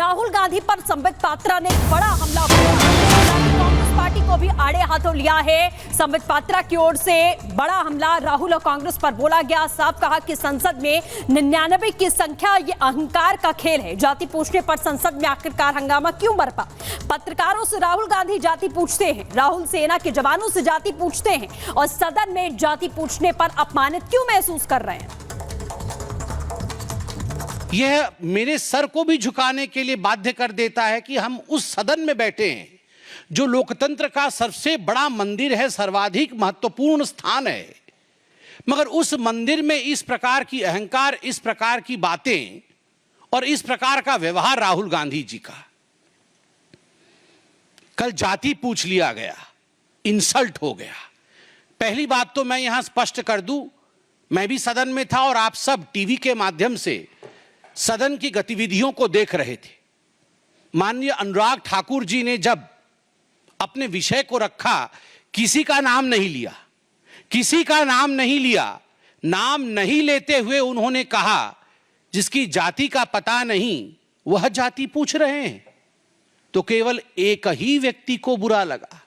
राहुल गांधी पर संबित पात्रा ने बड़ा हमला बोला। कांग्रेस पार्टी को भी आड़े हाथों लिया है। संबित पात्रा की ओर से बड़ा हमला राहुल और कांग्रेस पर बोला गया। साफ कहा कि संसद में 99 की संख्या ये अहंकार का खेल है। जाति पूछने पर संसद में आखिरकार हंगामा क्यों बरपा? पत्रकारों से राहुल गांधी जाति पूछते हैं, राहुल सेना के जवानों से जाति पूछते हैं और सदन में जाति पूछने पर अपमानित क्यों महसूस कर रहे हैं? यह मेरे सर को भी झुकाने के लिए बाध्य कर देता है कि हम उस सदन में बैठे हैं जो लोकतंत्र का सबसे बड़ा मंदिर है, सर्वाधिक महत्वपूर्ण स्थान है, मगर उस मंदिर में इस प्रकार की अहंकार, इस प्रकार की बातें और इस प्रकार का व्यवहार राहुल गांधी जी का। कल जाति पूछ लिया गया, इंसल्ट हो गया। पहली बात तो मैं यहां स्पष्ट कर दूं, मैं भी सदन में था और आप सब टीवी के माध्यम से सदन की गतिविधियों को देख रहे थे। माननीय अनुराग ठाकुर जी ने जब अपने विषय को रखा, किसी का नाम नहीं लिया, किसी का नाम नहीं लिया। नाम नहीं लेते हुए उन्होंने कहा जिसकी जाति का पता नहीं वह जाति पूछ रहे हैं, तो केवल एक ही व्यक्ति को बुरा लगा।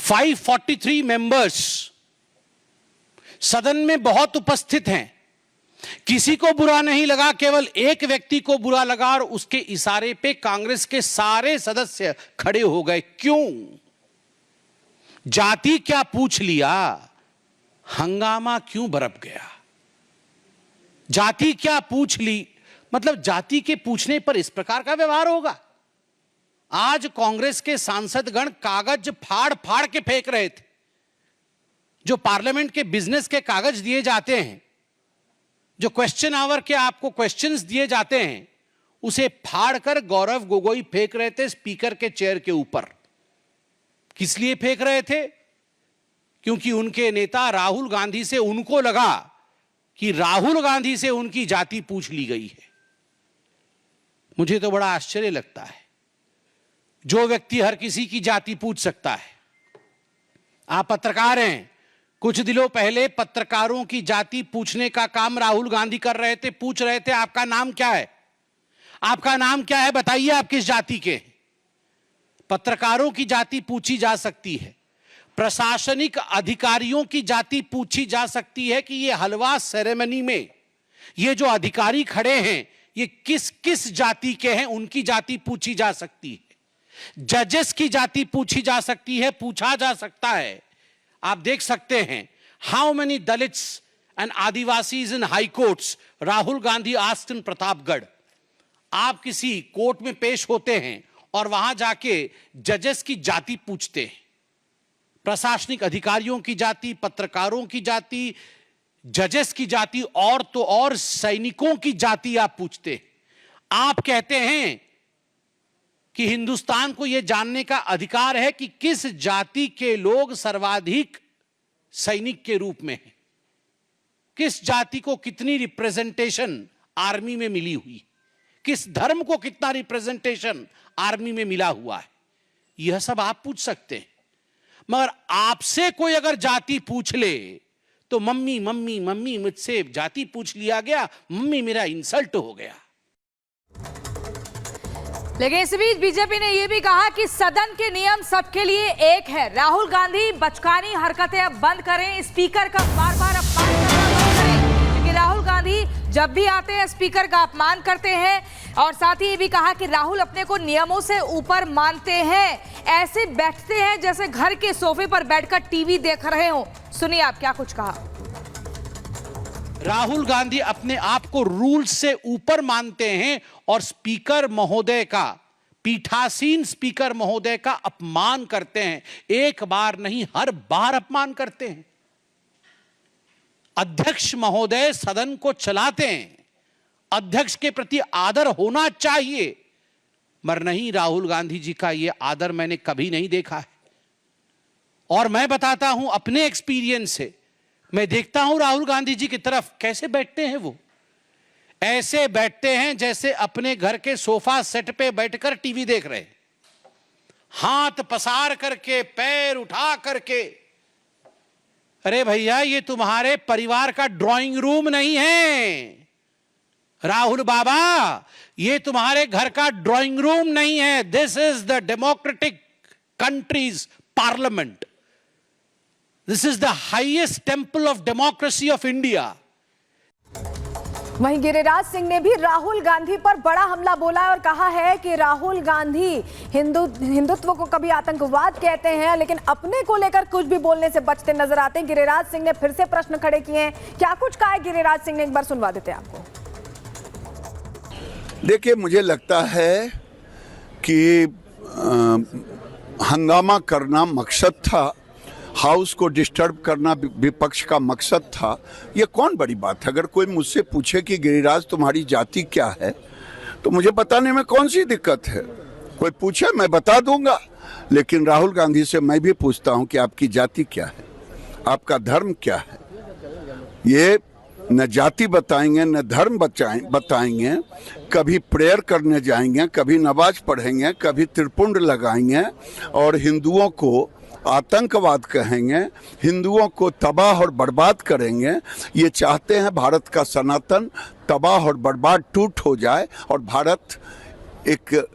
543 मेंबर्स सदन में बहुत उपस्थित हैं, किसी को बुरा नहीं लगा, केवल एक व्यक्ति को बुरा लगा और उसके इशारे पे कांग्रेस के सारे सदस्य खड़े हो गए। क्यों? जाति क्या पूछ लिया, हंगामा क्यों बरप गया? जाति क्या पूछ ली, मतलब जाति के पूछने पर इस प्रकार का व्यवहार होगा? आज कांग्रेस के सांसदगण कागज फाड़ फाड़ के फेंक रहे थे। जो पार्लियामेंट के बिजनेस के कागज दिए जाते हैं, जो क्वेश्चन आवर के आपको क्वेश्चंस दिए जाते हैं, उसे फाड़कर गौरव गोगोई फेंक रहे थे स्पीकर के चेयर के ऊपर। किस लिए फेंक रहे थे? क्योंकि उनके नेता राहुल गांधी से उनको लगा कि राहुल गांधी से उनकी जाति पूछ ली गई है। मुझे तो बड़ा आश्चर्य लगता है, जो व्यक्ति हर किसी की जाति पूछ सकता है। आप पत्रकार हैं, कुछ दिनों पहले पत्रकारों की जाति पूछने का काम राहुल गांधी कर रहे थे। पूछ रहे थे आपका नाम क्या है, आपका नाम क्या है, बताइए आप किस जाति के। पत्रकारों की जाति पूछी जा सकती है, प्रशासनिक अधिकारियों की जाति पूछी जा सकती है कि ये हलवा सेरेमनी में ये जो अधिकारी खड़े हैं ये किस किस जाति के हैं, उनकी जाति पूछी जा सकती है। जजेस की जाति पूछी जा सकती है, पूछा जा सकता है। आप देख सकते हैं how many Dalits and Adivasis in high courts Rahul Gandhi asked in Pratapgarh. आप किसी कोर्ट में पेश होते हैं और वहां जाके जजेस की जाति पूछते हैं, प्रशासनिक अधिकारियों की जाति, पत्रकारों की जाति, जजेस की जाति और तो और सैनिकों की जाति आप पूछते हैं। आप कहते हैं कि हिंदुस्तान को यह जानने का अधिकार है कि किस जाति के लोग सर्वाधिक सैनिक के रूप में हैं, किस जाति को कितनी रिप्रेजेंटेशन आर्मी में मिली हुई, किस धर्म को कितना रिप्रेजेंटेशन आर्मी में मिला हुआ है। यह सब आप पूछ सकते हैं, मगर आपसे कोई अगर जाति पूछ ले तो मम्मी मम्मी मम्मी मुझसे जाति पूछ लिया गया, मम्मी मेरा इंसल्ट हो गया। लेकिन इस बीच बीजेपी ने यह भी कहा कि सदन के नियम सबके लिए एक है। राहुल गांधी बचकानी हरकतें अब बंद करें, स्पीकर का बार बार अपमान करना बंद करें, क्योंकि राहुल गांधी जब भी आते हैं स्पीकर का अपमान करते हैं। और साथ ही ये भी कहा कि राहुल अपने को नियमों से ऊपर मानते हैं, ऐसे बैठते हैं जैसे घर के सोफे पर बैठकर टीवी देख रहे हो। सुनिए आप क्या कुछ कहा। राहुल गांधी अपने आप को रूल से ऊपर मानते हैं और स्पीकर महोदय का, पीठासीन स्पीकर महोदय का अपमान करते हैं। एक बार नहीं, हर बार अपमान करते हैं। अध्यक्ष महोदय सदन को चलाते हैं, अध्यक्ष के प्रति आदर होना चाहिए, मगर नहीं, राहुल गांधी जी का यह आदर मैंने कभी नहीं देखा है। और मैं बताता हूं अपने एक्सपीरियंस से, मैं देखता हूं राहुल गांधी जी की तरफ कैसे बैठते हैं। वो ऐसे बैठते हैं जैसे अपने घर के सोफा सेट पे बैठकर टीवी देख रहे, हाथ पसार करके, पैर उठा करके। अरे भैया, ये तुम्हारे परिवार का ड्राइंग रूम नहीं है। राहुल बाबा, ये तुम्हारे घर का ड्राइंग रूम नहीं है। This is the democratic countries parliament. This is the highest temple of democracy of India. वहीं गिरिराज सिंह ने भी राहुल गांधी पर बड़ा हमला बोला है और कहा है कि राहुल गांधी हिंदुत्व को कभी आतंकवाद कहते हैं, लेकिन अपने को लेकर कुछ भी बोलने से बचते नजर आते हैं। गिरिराज सिंह ने फिर से प्रश्न खड़े किए हैं। क्या कुछ कहा है गिरिराज सिंह ने, एक बार सुनवा देते हैं आपको। देखिए, मुझे लगता है कि हंगामा करना मकसद था, हाउस को डिस्टर्ब करना विपक्ष का मकसद था। ये कौन बड़ी बात है। अगर कोई मुझसे पूछे कि गिरिराज तुम्हारी जाति क्या है, तो मुझे बताने में कौन सी दिक्कत है। कोई पूछे मैं बता दूंगा, लेकिन राहुल गांधी से मैं भी पूछता हूं कि आपकी जाति क्या है, आपका धर्म क्या है। ये न जाति बताएंगे न धर्म बताएंगे। कभी प्रेयर करने जाएंगे, कभी नमाज पढ़ेंगे, कभी त्रिपुंड लगाएंगे और हिंदुओं को आतंकवाद कहेंगे, हिंदुओं को तबाह और बर्बाद करेंगे। ये चाहते हैं भारत का सनातन तबाह और बर्बाद टूट हो जाए और भारत एक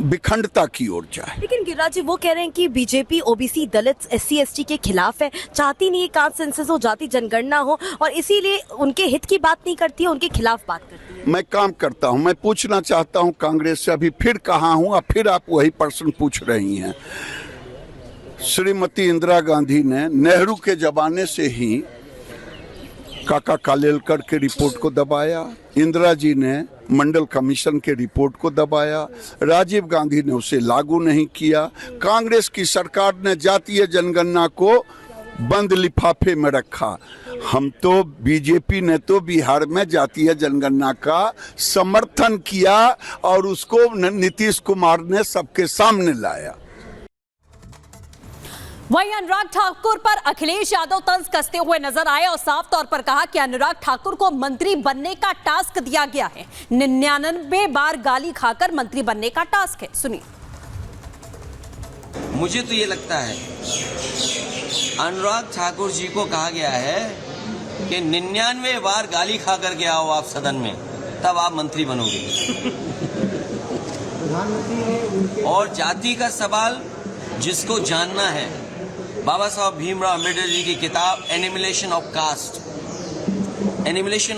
विखंडता की ओर जाए। लेकिन गिरिराज जी वो कह रहे हैं कि बीजेपी ओबीसी, दलित, SC ST के खिलाफ है, चाहती नहीं है कास्ट सेंसस हो, जाति जनगणना हो, और इसीलिए उनके हित की बात नहीं करती है, उनके खिलाफ बात करती है। मैं काम करता हूं, मैं पूछना चाहता हूं कांग्रेस से, अभी फिर कहाँ हूं और फिर आप वही प्रश्न पूछ रही हैं। श्रीमती इंदिरा गांधी ने नेहरू के जमाने से ही काका कालेलकर के रिपोर्ट को दबाया, इंदिरा जी ने मंडल कमीशन के रिपोर्ट को दबाया, राजीव गांधी ने उसे लागू नहीं किया, कांग्रेस की सरकार ने जातीय जनगणना को बंद लिफाफे में रखा। हम तो बीजेपी ने तो बिहार में जातीय जनगणना का समर्थन किया और उसको नीतीश कुमार ने सबके सामने लाया। वहीं अनुराग ठाकुर पर अखिलेश यादव तंज कसते हुए नजर आए और साफ तौर पर कहा कि अनुराग ठाकुर को मंत्री बनने का टास्क दिया गया है। 99 बार गाली खाकर मंत्री बनने का टास्क है। सुनिए। मुझे तो ये लगता है अनुराग ठाकुर जी को कहा गया है कि 99 बार गाली खा कर के आओ आप सदन में, तब आप मंत्री बनोगे। और जाति का सवाल जिसको जानना है, बाबा साहब भीमराव अम्बेडकर जी की किताब एनिमिलेशन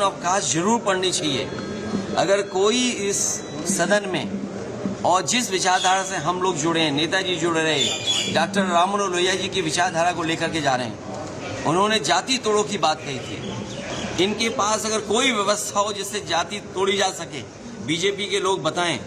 ऑफ कास्ट जरूर पढ़नी चाहिए। अगर कोई इस सदन में और जिस विचारधारा से हम लोग जुड़े हैं, नेताजी जुड़े रहे, डॉक्टर राममनोहर लोहिया जी की विचारधारा को लेकर के जा रहे हैं, उन्होंने जाति तोड़ो की बात कही थी। इनके पास अगर कोई व्यवस्था हो जिससे जाति तोड़ी जा सके, बीजेपी के लोग बताएं।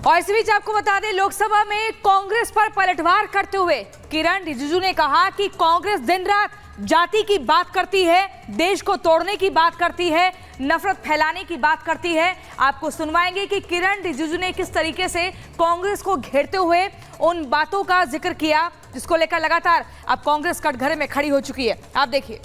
और इस बीच आपको बता दें, लोकसभा में कांग्रेस पर पलटवार करते हुए किरण रिजिजू ने कहा कि कांग्रेस दिन रात जाति की बात करती है, देश को तोड़ने की बात करती है, नफरत फैलाने की बात करती है। आपको सुनवाएंगे कि किरण रिजिजू ने किस तरीके से कांग्रेस को घेरते हुए उन बातों का जिक्र किया जिसको लेकर लगातार अब कांग्रेस कटघरे में खड़ी हो चुकी है। आप देखिए।